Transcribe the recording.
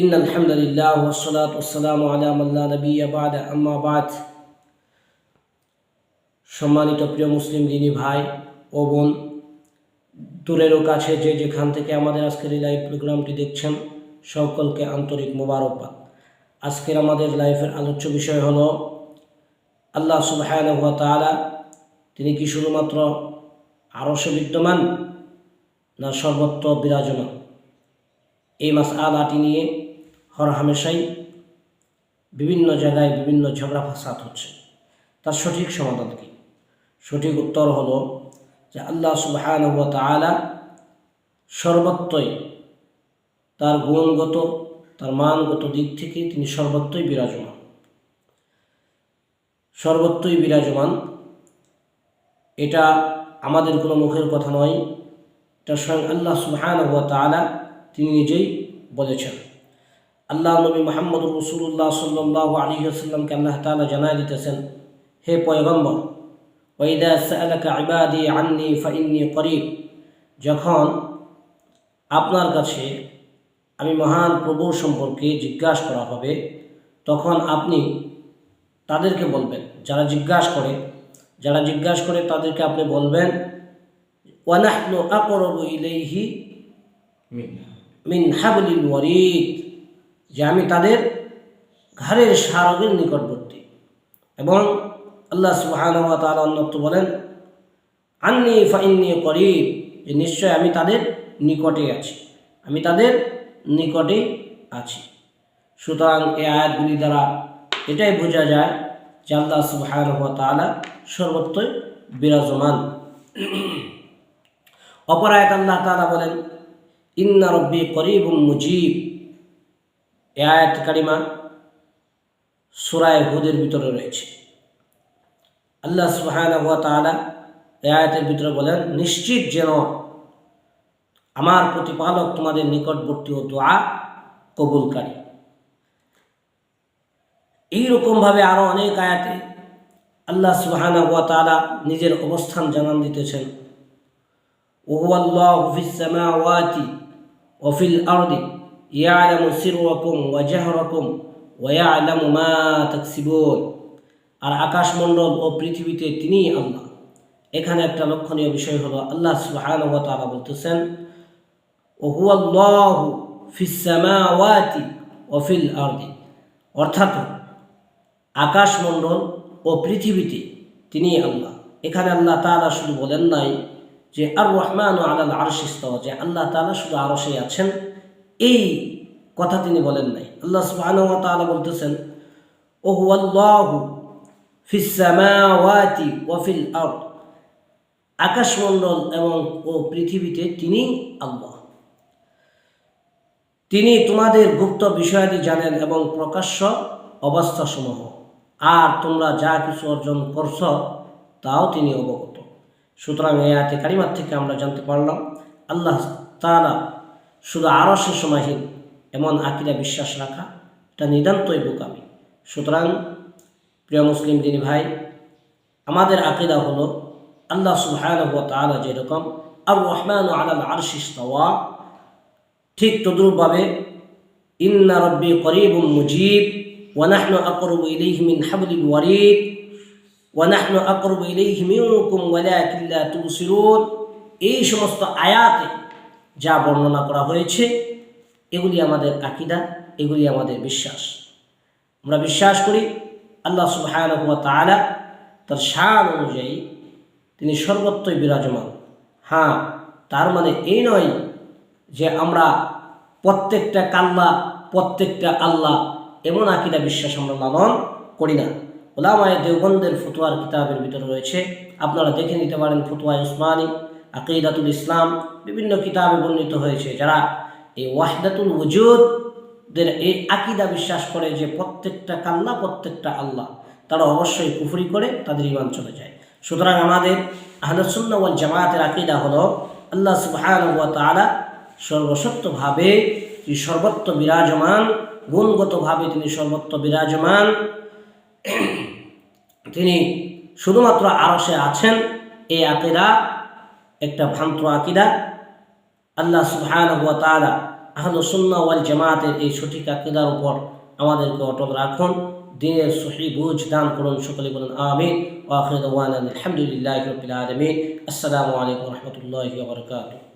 ইন্নাল হামদুলিল্লাহ ওয়াস সালাতু ওয়াস সালামু আলা মান লা নাবিয়্যা বা'দা আম্মা বা'দ। সম্মানিত প্রিয় মুসলিম দিনী ভাই ও বোন, দূরের ও কাছে যে যেখান থেকে আমাদের আজকের এই লাইভ প্রোগ্রামটি দেখছেন, সকলকে আন্তরিক মোবারকবাদ। আজকের আমাদের লাইভের আলোচ্য বিষয় হলো আল্লাহ সুবহানাহু ওয়া তাআলা তিনি কি শুধুমাত্র আরশে বিদ্যমান না সর্বত্র বিরাজমান? এই মাসআলাটি নিয়ে হরহামেশাই বিভিন্ন জায়গায় বিভিন্ন ঝগড়া ফাসাদ হচ্ছে। তার সঠিক সমাধান কি? সঠিক উত্তর হলো যে আল্লাহ সুবহানাহু ওয়া তাআলা সর্বত্রই তার গুণগত, তার মানগত দিক থেকে তিনি সর্বত্রই বিরাজমান। সর্বত্রই বিরাজমান, এটা আমাদের কোনো মুখের কথা নয়, এটা স্বয়ং আল্লাহ সুবহানাহু ওয়া তাআলা তিনি নিজেই বলেছেন। আল্লাহ নবী মুহাম্মদুর রাসূলুল্লাহ সাল্লাল্লাহু আলাইহি ওয়াসাল্লামকে আল্লাহ তাআলা জানায় দিতেছেন, হে পয়গম্বর, ওয়া ইযা সাআলাকা ইবাদি আন্নী ফাইন্নী করিব, যখন আপনার কাছে আমি মহান প্রভু সম্পর্কে জিজ্ঞাসা করা হবে, তখন আপনি তাদেরকে বলবেন, যারা জিজ্ঞাসা করে তাদেরকে আপনি বলবেন, ওয়া নাহনু আকরাবু ইলাইহি মিন হাবলিল ওয়ারিদ, যে আমি তাদের ঘাড়ের স্মারকের নিকটবর্তী। এবং আল্লাহ সুবহানাহু ওয়া তাআলা অন্যত্র বলেন, আন্নী ফাইন্নী করিব, যে নিশ্চয় আমি তাদের নিকটে আছি। সুতরাং এই আয়াতগুলি দ্বারা এটাই বোঝা যায় যে আল্লাহ সুবহানাহু ওয়া তাআলা সর্বত্রই বিরাজমান। অপর আয়াত আল্লাহ তাআলা বলেন, ইন্না রাব্বি করিবুম মুজিব। এই আয়াত কারিমা সূরা হুদের ভিতরে রয়েছে। আল্লাহ সুবহানাহু ওয়া তাআলা এই আয়াতের ভিতরে বলেন, নিশ্চিত যেন আমার প্রতিপালক তোমাদের নিকটবর্তী ও দোয়া কবুলকারী। এইরকমভাবে আরও অনেক আয়াতে আল্লাহ সুবহানাহু ওয়া তাআলা নিজের অবস্থান জানান দিতেছেন। ওয়াল্লাহু ফিস সামাওয়াতি ওয়া ফিল আরদি ইয়ালামু সিররাকুম ওয়া জাহরাকুম ওয়া ইয়ালামু মা তাকসিবুন। আর আকাশমণ্ডল ও পৃথিবীতে তিনিই আল্লাহ। এখানে একটা লক্ষণীয় বিষয় হলো আল্লাহ সুবহানাহু ওয়া তাআলা বলতেছেন, ওয়াল্লাহু ফিস সামাওয়াতি ওয়া ফিল আরদি, অর্থাৎ আকাশমণ্ডল ও পৃথিবীতে তিনিই আল্লাহ। এখানে আল্লাহ তাআলা শুধু বলেন নাই যে আর রহমানু আলাল আরশি ইস্তাওয়া, যে আল্লাহ তাআলা শুধু আরশে আছেন, এই কথা তিনি বলেন নাই। আল্লাহ সুবহানাহু ওয়া তাআলা বলতেছেন, ওয়াল্লাহু ফিস সামাওয়াতি ওয়া ফিল আরদ, আকাশমণ্ডল এবং ও পৃথিবীতে তিনি আল্লাহ। তিনি তোমাদের গুপ্ত বিষয়াদি জানেন এবং প্রকাশ্য অবস্থাসমূহ, আর তোমরা যা কিছু অর্জন করছ তাও তিনি অবগত। সুতরাং এই আয়াতে কারিমার থেকে আমরা জানতে পারলাম আল্লাহ তাআলা শুধু আরশে সমাহিত এমন আকীদা বিশ্বাস রাখা এটা নিতান্তই বোকামি। সুতরাং প্রিয় মুসলিম দিনী ভাই, আমাদের আকীদা হলো আল্লাহ সুবহানাহু ওয়া তাআলা যেরকম আর রহমানু আলাল আরশি ইস্তাওয়া, ঠিক তদ্রূপভাবে ইন্না রাব্বি করিবুম মুজিব ওয়া নাহনু আকরাবু ইলাইহি মিন হাবলিল ওয়ারিদ ওয়া নাহনু আকরাবু ইলাইহি মিনকুম ওয়ালাকিন লা তুবসিরুন, এই সমস্ত আয়াতে যা বর্ণনা করা হয়েছে এগুলি আমাদের আকীদা, এগুলি আমাদের বিশ্বাস। আমরা বিশ্বাস করি আল্লাহ সুবহানাহু ওয়া তাআলা তার শান অনুযায়ী তিনি সর্বত্রই বিরাজমান। হ্যাঁ, তার মানে এই নয় যে আমরা প্রত্যেকটা কাল্লা, প্রত্যেকটা আল্লাহ, এমন আকীদা বিশ্বাস আমরা লালন করি না। উলামায়ে দেওবন্দের ফতোয়ার কিতাবের ভিতরে রয়েছে, আপনারা দেখে নিতে পারেন। ফতোয়া উসমানী, আকীদাতুল ইসলাম, বিভিন্ন কিতাবে বর্ণিত হয়েছে। যারা এই ওয়াহদাতুল ওয়ুজুদের এই আকীদা বিশ্বাস করে যে প্রত্যেকটা কাল্লা, প্রত্যেকটা আল্লাহ, তারা অবশ্যই কুফরি করে, তাদের ঈমান চলে যায়। সুতরাং আমাদের আহলে সুন্নাহ ওয়াল জামাতের আকীদা হলো আল্লাহ সুবহানাহু ওয়া তাআলা সর্বসত্ত্বভাবে তিনি সর্বত্র বিরাজমান, গুণগতভাবে তিনি সর্বত্র বিরাজমান। তিনি শুধুমাত্র আরশে আছেন, এই আকীদা একটা ভ্রান্ত আকীদা। আল্লাহ সুবহানাহু ওয়া তাআলা আহলুস সুন্নাহ ওয়াল জামাতের এই সঠিক আকীদার উপর আমাদেরকে অটল রাখুন, দিনের সহি বুঝ দান করুন। সকলে বলুন আমিন। ওয়া আখিরু দাওয়ানা আলহামদুলিল্লাহি রাব্বিল আলামিন। আসসালামু আলাইকুম ওয়া রাহমাতুল্লাহি ওয়া বারাকাতুহু।